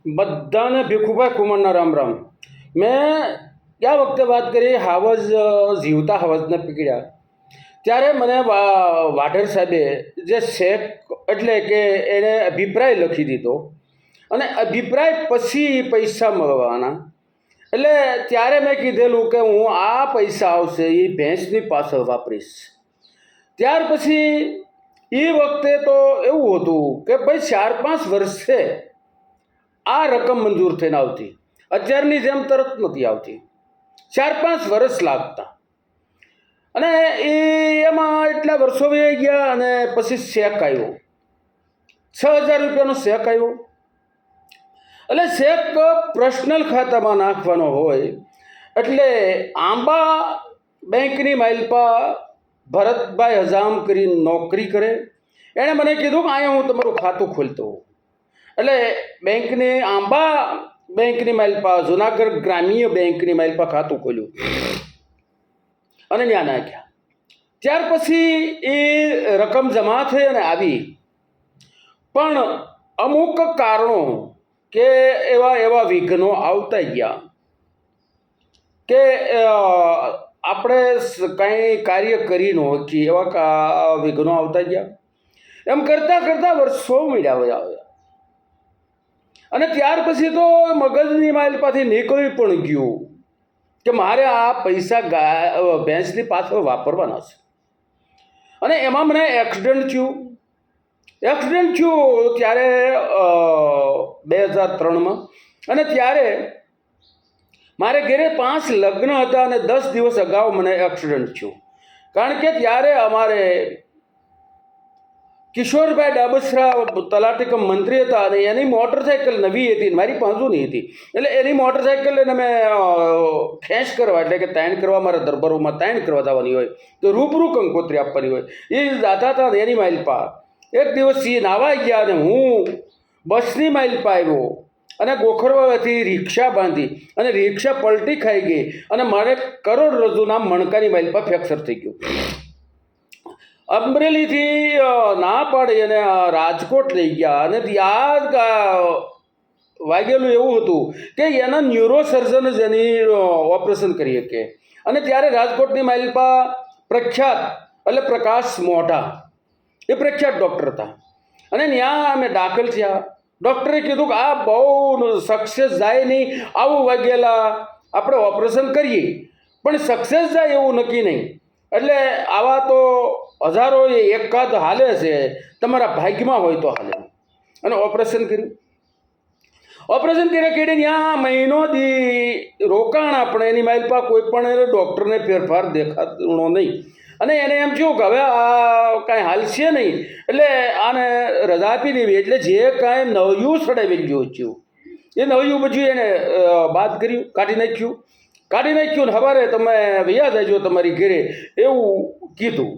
બધાને ભીખુભાઈ કુમારના રામ રામ. મેં ગયા વખતે વાત કરી હાવજ જીવતા હાવજને પકડ્યા ત્યારે મને વાઢેર સાહેબે જે શેખ એટલે કે એણે અભિપ્રાય લખી દીધો અને અભિપ્રાય પછી પૈસા મળવાના. એટલે ત્યારે મેં કીધેલું કે હું આ પૈસા આવશે એ ભેંસની પાછળ વાપરીશ. ત્યાર પછી એ વખતે તો એવું હતું કે ભાઈ 4-5 વર્ષે આ રકમ મંજૂર થઈને આવતી. અત્યારની જેમ તરત નથી આવતી, 4-5 વર્ષ લાગતા. અને એમાં એટલા વર્ષો વહી ગયા અને પછી શેક આવ્યો, 6,000 રૂપિયાનો શેક આવ્યો. એટલે શેક પર્સનલ ખાતામાં નાખવાનો હોય એટલે આંબા બેંકની માઇલપા ભરતભાઈ હજામ કરીને નોકરી કરે. એણે મને કીધું કે અહીંયા હું તમારું ખાતું ખોલતો હોઉં. એટલે બેંકની આંબા બેંકની માઇલપા જુનાગઢ ગ્રામ્ય બેંકની માઇલપા ખાતું ખોલ્યું અને ત્યાં નાખ્યા. ત્યાર પછી એ રકમ જમા થઈ અને આવી. પણ અમુક કારણો કે એવા વિઘ્નો આવતા ગયા કે આપણે કાંઈ કાર્ય કરી ન શકીએ, એવા વિઘ્નો આવતા ગયા. એમ કરતાં કરતાં વર્ષો મળ્યા આવ્યા અને ત્યાર પછી તો મગજની માઇલપાથી નીકળી પણ ગયું કે મારે આ પૈસા ભેંસની પાછળ વાપરવાના છે. અને એમાં મને એક્સિડન્ટ થયું ત્યારે 2003માં. અને ત્યારે મારે ઘરે 5 લગ્ન હતા અને 10 દિવસ અગાઉ મને એક્સિડન્ટ થયું. કારણ કે ત્યારે અમારે કિશોરભાઈ ડાબસરા તલાટીકમ મંત્રી હતા અને એની મોટરસાઇકલ નવી હતી, મારી પાંચુની હતી. એટલે એની મોટરસાઇકલ લઈને મેં ખેંચ કરવા એટલે કે તાણ કરવા, મારા દરબારોમાં તાણ કરવા જવાની હોય તો રૂબરૂ કંકોત્રી આપવાની હોય. એ જાતા હતા એની માઇલપા એક દિવસ એ નાવા ગયા અને હું બસની માઇલપા આવ્યો અને ગોખરવાથી રિક્ષા બાંધી અને રિક્ષા પલટી ખાઈ ગઈ અને મારે કરોડરજ્જુના મણકાની માઇલપા ફ્રેક્ચર થઈ ગયું. અમરેલીથી ના પાડી અને રાજકોટ લઈ ગયા અને ત્યાં વાગેલું એવું હતું કે એના ન્યુરોસર્જન જ એની ઓપરેશન કરી શકે. અને ત્યારે રાજકોટની માઇલપા પ્રખ્યાત એટલે પ્રકાશ મોઢા એ પ્રખ્યાત ડૉક્ટર હતા અને ત્યાં અમે દાખલ થયા. ડૉક્ટરે કીધું કે આ બહુ સક્સેસ જાય નહીં, આવું વાગેલા આપણે ઓપરેશન કરીએ પણ સક્સેસ જાય એવું નક્કી નહીં. એટલે આવા તો હજારો એકાદ હાલે છે, તમારા ભાગ્યમાં હોય તો હાલે. અને ઓપરેશન કર્યું કેડે ત્યાં મહિનો દી રોકાણ. આપણે એની માઇલપા કોઈ પણ ડૉક્ટરને ફેરફાર દેખાતો નહીં. અને એને એમ થયું કે હવે આ કાંઈ હાલશે નહીં એટલે આને રજા આપી દેવી. એટલે જે કાંઈ નવ્યું સડાવી ગયું થયું એ નવ્યું બધું એને બાદ કર્યું, કાઢી નાખ્યું ને સવારે તમે વૈયા જાજો તમારી ઘરે એવું કીધું.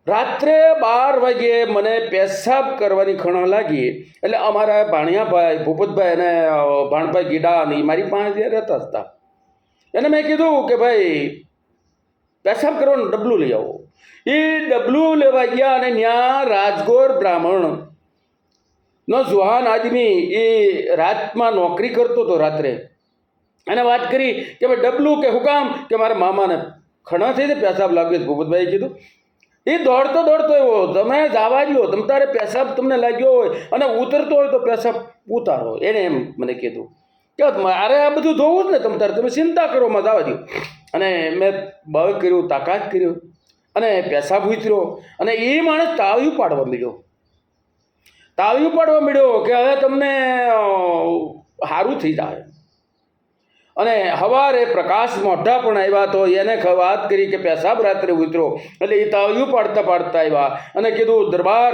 રાત્રે 12 વાગ્યે મને પેશાબ કરવાની ખણ લાગી. એટલે અમારા ભાણિયાભાઈ ભૂપતભાઈ અને ભાણભાઈ ગીડા અને મારી પાસે રહેતા હતા. એને મેં કીધું કે ભાઈ પેશાબ કરવાનું ડબલું લઈ આવો. એ ડબલું લેવા ગયા અને ત્યાં રાજગોર બ્રાહ્મણનો જુહાન આદમી એ રાતમાં નોકરી કરતો હતો. રાત્રે એને વાત કરી કે ભાઈ ડબલું કે હું કામ કે મારા મામાને ખણા થઈ જાય પેશાબ લાગ્યો છે. ભૂપતભાઈએ કીધું એ દોડતો એવો તમે જવા દો, તમે તારે પેશાબ તમને લાગ્યો હોય અને ઉતરતો હોય તો પેશાબ ઉતારો. એને એમ મને કીધું કે મારે આ બધું જોવું જ ને, તમે ચિંતા કરો માં જવા દો. અને મેં બળ કર્યું, તાકાત કર્યું અને પેશાબ ઉતર્યો. અને એ માણસ તાળિયું પાડવા મળ્યો કે હવે તમને સારું થઈ જાય. અને સવારે પ્રકાશ મોઢા પણ આવ્યા તો એને વાત કરી કે પેશાબ રાત્રે ઉતર્યો. એટલે એ તાળિયું પાડતા આવ્યા અને કીધું દરબાર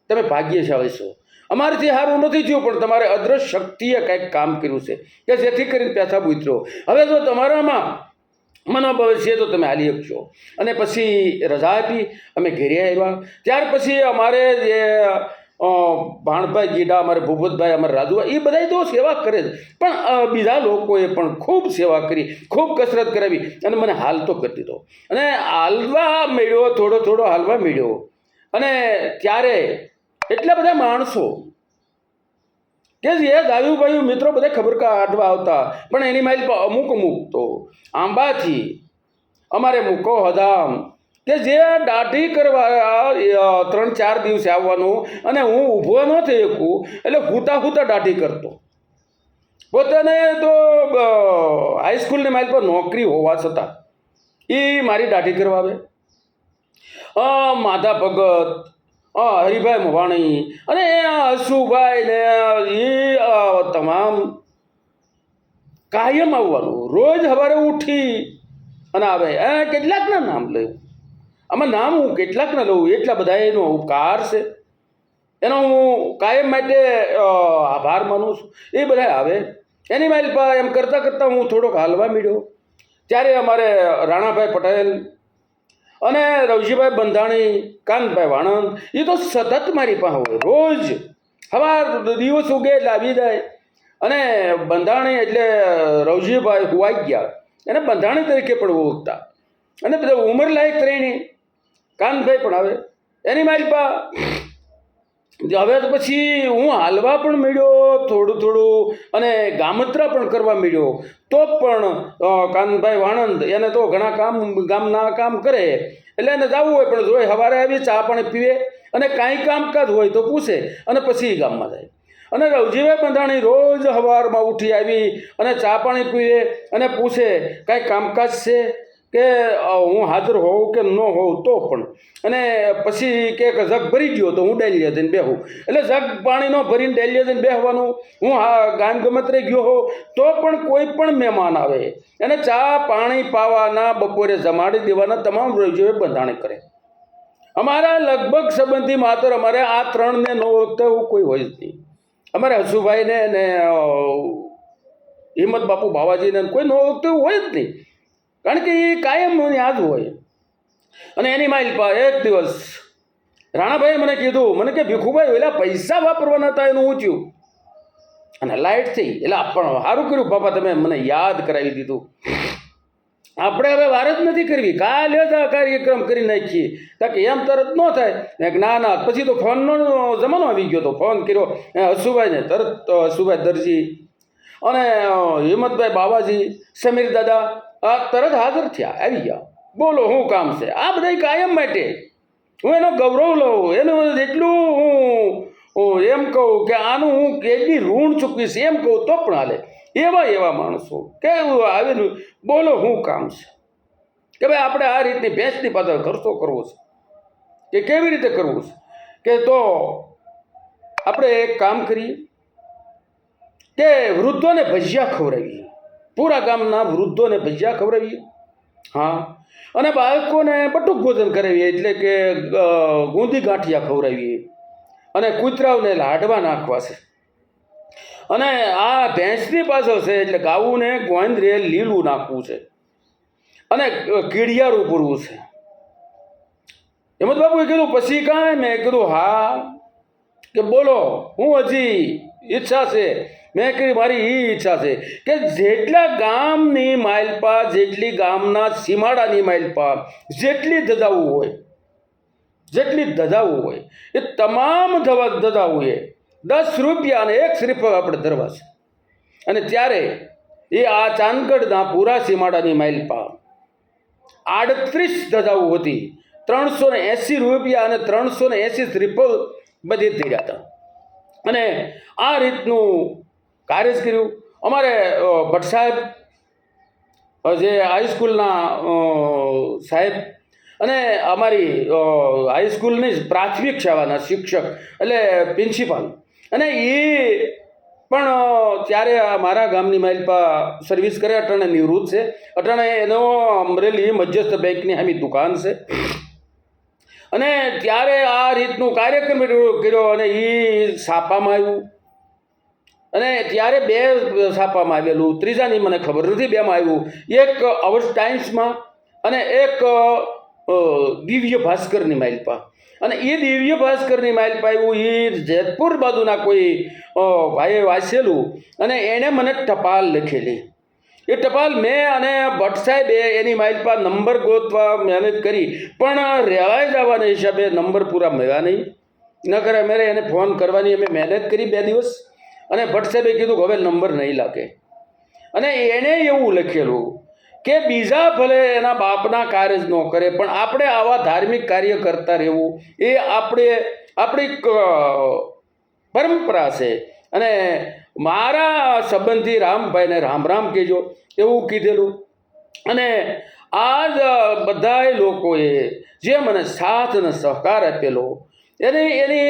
તમે ભાગ્યશાળી છો, અમારેથી સારું નથી થયું પણ તમારે અદ્રશ્ય શક્તિએ કંઈક કામ કર્યું છે કે જેથી કરીને પેશાબ ઉતર્યો. હવે જો તમારામાં મનોબળ છે તો તમે હાલી શકશો. અને પછી રજા આપી, અમે ઘરે આવ્યા. ત્યાર પછી અમારે જે ભાણભાઈ ગીડા, અમારે ભૂપતભાઈ, અમારે રાજુભાઈ એ બધા તો સેવા કરે જ, પણ બીજા લોકોએ પણ ખૂબ સેવા કરી, ખૂબ કસરત કરાવી અને મને હાલતો કરી દીધો. અને હાલવા મળ્યો, થોડો હાલવા મળ્યો. અને ત્યારે એટલા બધા માણસો કે જે દાયુભાઈ મિત્રો બધા ખબર કાઢવા આવતા, પણ એની માઇલ પર અમુક તો આંબાથી અમારે મૂકો હદામ કે જે દાઢી કરવા 3-4 દિવસે આવવાનું, અને હું ઊભો ન થઈ શકું એટલે હુતા દાઢી કરતો. પોતાને તો હાઈસ્કૂલની માઇલ પર નોકરી હોવા છતાં એ મારી દાઢી કરવા આવે. માધા ભગત, હરિભાઈ મોવાણી અને હસુભાઈ ને એ તમામ કાયમ આવવાનું. રોજ સવારે ઉઠી અને આવે. કેટલાકના નામ લઉં, આમાં નામ હું કેટલાકના લઉં, એટલા બધા એનો ઉપકાર છે, એનો હું કાયમ માટે આભાર માનું છું. એ બધા આવે એની માઇલ પર એમ કરતાં કરતાં હું થોડોક હાલવા માંડ્યો. ત્યારે અમારે રાણાભાઈ પટેલ અને રવજીભાઈ બંધાણી, કાનભાઈ વાણંદ એ તો સતત મારી પાસે હોય. રોજ સવાર દિવસ ઉગે એટલે આવી જાય. અને બંધાણી એટલે રવજીભાઈ હુવાઈ ગયા એને બંધાણી તરીકે પણ ઓળખતા, અને બધા ઉંમર લાયક ત્રણેય. કાનભાઈ પણ આવે એની મારી પા. હવે પછી હું હાલવા પણ મળ્યો થોડું, અને ગામત્રા પણ કરવા મળ્યો. તો પણ કાનભાઈ વાણંદ એને તો ઘણા ગામના કામ કરે એટલે એને જવું હોય, પણ જોઈ સવારે આવી ચા પાણી પીવે અને કાંઈ કામકાજ હોય તો પૂછે અને પછી ગામમાં જાય. અને રવજીભાઈ બંધાણી રોજ સવારમાં ઉઠી આવી અને ચા પાણી પીવે અને પૂછે કાંઈ કામકાજ છે કે હું હાજર હોઉં કે ન હોઉં તો પણ. અને પછી કે જગ ભરી ગયો તો હું ડેલીએ જઈને બેહું, એટલે જગ પાણીનો ભરીને ડેલીએ જઈને બેસવાનું. હું ગામ ગમતરે ગયો હોઉં તો પણ કોઈ પણ મહેમાન આવે એને ચા પાણી પાવાના, બપોરે જમાડી દેવાના તમામ રવજીભાઈ બંધાણી કરે. અમારા લગભગ સંબંધી માત્ર અમારે આ 3ને ન ઓળખતા એવું કોઈ હોય જ નહીં. અમારે હસુભાઈને ને હિંમત બાપુ બાવાજીને કોઈ ન ઓળખતું એવું હોય જ નહીં, કારણ કે એ કાયમ યાદ હોય. અને એની માઇલ પર એક દિવસ રાણાભાઈ મને કીધું, મને કે ભીખુભાઈ એટલે પૈસા વાપરવાના હતા એનું ઊંચ્યું અને લાઇટ થઈ. એટલે પણ સારું કર્યું બાપા, તમે મને યાદ કરાવી દીધું. આપણે હવે વાર જ નથી કરવી, કાલે જ આ કાર્યક્રમ કરી નાખીએ, કારણ કે એમ તરત ન થાય. ના પછી તો ફોનનો જમાનો આવી ગયો. તો ફોન કર્યો હસુભાઈને, તરત હસુભાઈ દરજી અને હિંમતભાઈ બાવાજી, સમીર દાદા આ તરત હાજર થયા, આવી ગયા. બોલો શું કામ છે? આ બધા કાયમ માટે હું એનો ગૌરવ લઉં, એનું જેટલું હું એમ કહું કે આનું હું કેટલી ઋણ ચૂકવીશ એમ કહું તો પણ હાલે. એવા માણસો કે આવેલું. બોલો શું કામ છે કે ભાઈ આપણે આ રીતની ભેંસની પાછળ ખર્ચો કરવો છે કે કેવી રીતે કરવું છે, કે તો આપણે એક કામ કરીએ કે વૃદ્ધોને ભજીયા ખવડાવીએ, પૂરા ગામના વૃદ્ધોને ભજીયા ખવડાવીએ. હા, અને બાળકોને બટુક ભોજન કરાવીએ, એટલે કે ગુંદી ગાંઠિયા ખવડાવીએ, અને કૂતરાઓને લાડવા નાખવા છે. અને આ ભેંસની પાછળ છે એટલે ગાવુંને ગોંદરે લીલું નાખવું છે અને કીડિયારું પૂરવું છે. હિંમત બાપુએ કીધું પછી કાંઈ? મેં કીધું હા. કે બોલો હું હજી ઈચ્છા છે? મેં કીધું મારી એ ઈચ્છા છે કે જેટલા ગામની માઇલપા, જેટલી ગામના સીમાડાની માઇલપા જેટલી ધજાવું હોય એ તમામ ધજાવું એ 10 રૂપિયા અને 1 શ્રીફળ આપણે ધરવા છે. અને ત્યારે એ આ ચાંદગઢના પૂરા સીમાડાની માઇલપા 38 ધજાવું હતી, 380 રૂપિયા અને 380 શ્રીફળ બધી ધર્યા હતા. અને આ રીતનું કાર્ય જ કર્યું. અમારે ભટ્ટ સાહેબ જે હાઈસ્કૂલના સાહેબ અને અમારી હાઈસ્કૂલની જ પ્રાથમિક શાળાના શિક્ષક એટલે પ્રિન્સિપાલ, અને એ પણ ત્યારે મારા ગામની માઇલપા સર્વિસ કરે. અટાણે નિવૃત્ત છે. અટાણે એનો અમરેલી મધ્યસ્થ બેંકની સામી દુકાન છે. અને ત્યારે આ રીતનું કાર્યક્રમ કર્યો અને એ છાપામાં આવ્યું. અને ત્યારે 2 છાપામાં આવેલું, ત્રીજાની મને ખબર નથી. 2માં આવ્યું, એક અવર્સ ટાઈમ્સમાં અને એક દિવ્ય ભાસ્કરની માઇલપા. અને એ દિવ્ય ભાસ્કરની માઇલપા આવ્યું, એ જેતપુર બાજુના કોઈ ભાઈએ વાંચેલું અને એણે મને ટપાલ લખેલી. એ ટપાલ મેં અને ભટ્ટ સાહેબે એની માઇલપા નંબર ગોતવા મહેનત કરી, પણ રહેવાઈ જવાના હિસાબે નંબર પૂરા મળ્યા નહીં. ન કરે મેરે એને ફોન કરવાની અમે મહેનત કરી 2 દિવસ, અને ભટ્ટ સાહેબે કીધું કે હવે નંબર નહીં લાગે. અને એણે એવું લખેલું કે બીજા ભલે એના બાપના કાર્ય જ ન કરે, પણ આપણે આવા ધાર્મિક કાર્ય કરતા રહેવું એ આપણી પરંપરા છે. અને મારા સંબંધી રામભાઈને રામ રામ કહેજો એવું કીધેલું. અને આ જ બધાય લોકોએ જે મને સાથ અને સહકાર આપેલો એની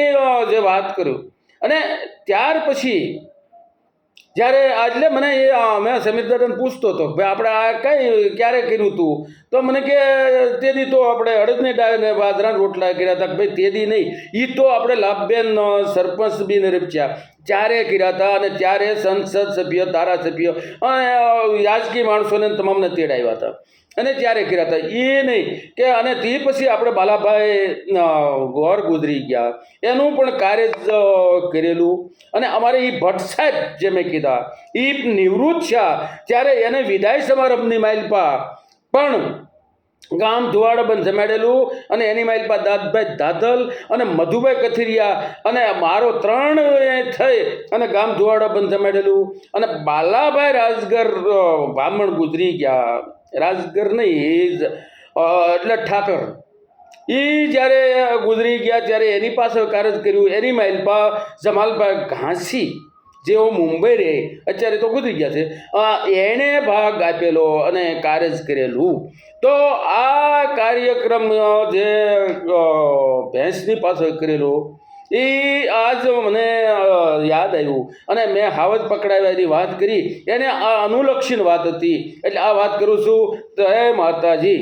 જે વાત કર્યું. અને ત્યાર પછી જ્યારે એટલે મને મેં સમીરદાદાને પૂછતો હતો ભાઈ આપણે આ કઈ ક્યારે કર્યું હતું, તો મને કે તેદી તો આપણે અડદની દાળ ને બાજરાના રોટલા કર્યા હતા. ભાઈ તેદી નહીં, એ તો આપણે લાભબેન સરપંચ બી રપ્યા ત્યારે કર્યા હતા. અને ત્યારે સંસદ સભ્ય, ધારાસભ્ય અને રાજકીય માણસોને તમામને તેડાવ્યા હતા અને ત્યારે કર્યા હતા. એ નહીં કે અને તે પછી આપણે બાલાભાઈ ગોર ગુજરી ગયા એનું પણ કાર્ય જ કરેલું. અને અમારે એ ભટ્ટ સાહેબ જે મેં કીધા એ નિવૃત્ત થયા ત્યારે એને વિદાય સમારંભની માઇલપા પણ ગામ ધુવાડબન જમાડેલું. અને એની માઇલપા દાદભાઈ દાદલ અને મધુભાઈ કથિરિયા અને મારો 3 થઈ અને ગામ ધુવાડબન જમાડેલું. અને બાલાભાઈ રાજગર બ્રાહ્મણ ગુજરી ગયા, રાજગર નહીં એટલે ઠાકર, એ જ્યારે ગુજરી ગયા ત્યારે એની પાસે કાર્ય કર્યું. એની માઇલપા જમાલભાઈ ઘાંસી જેઓ મુંબઈ રહે અત્યારે તો ગુજરી ગયા છે, એણે ભાગ આપેલો અને કાર્ય જ કરેલું. તો આ કાર્યક્રમ જે ભેંસની પાસે કરેલો એ આજ મને યાદ આવ્યું. અને મેં હાવજ પકડાવ્યાની વાત કરી એને આ અનુલક્ષીને વાત હતી, એટલે આ વાત કરું છું. જય માતાજી.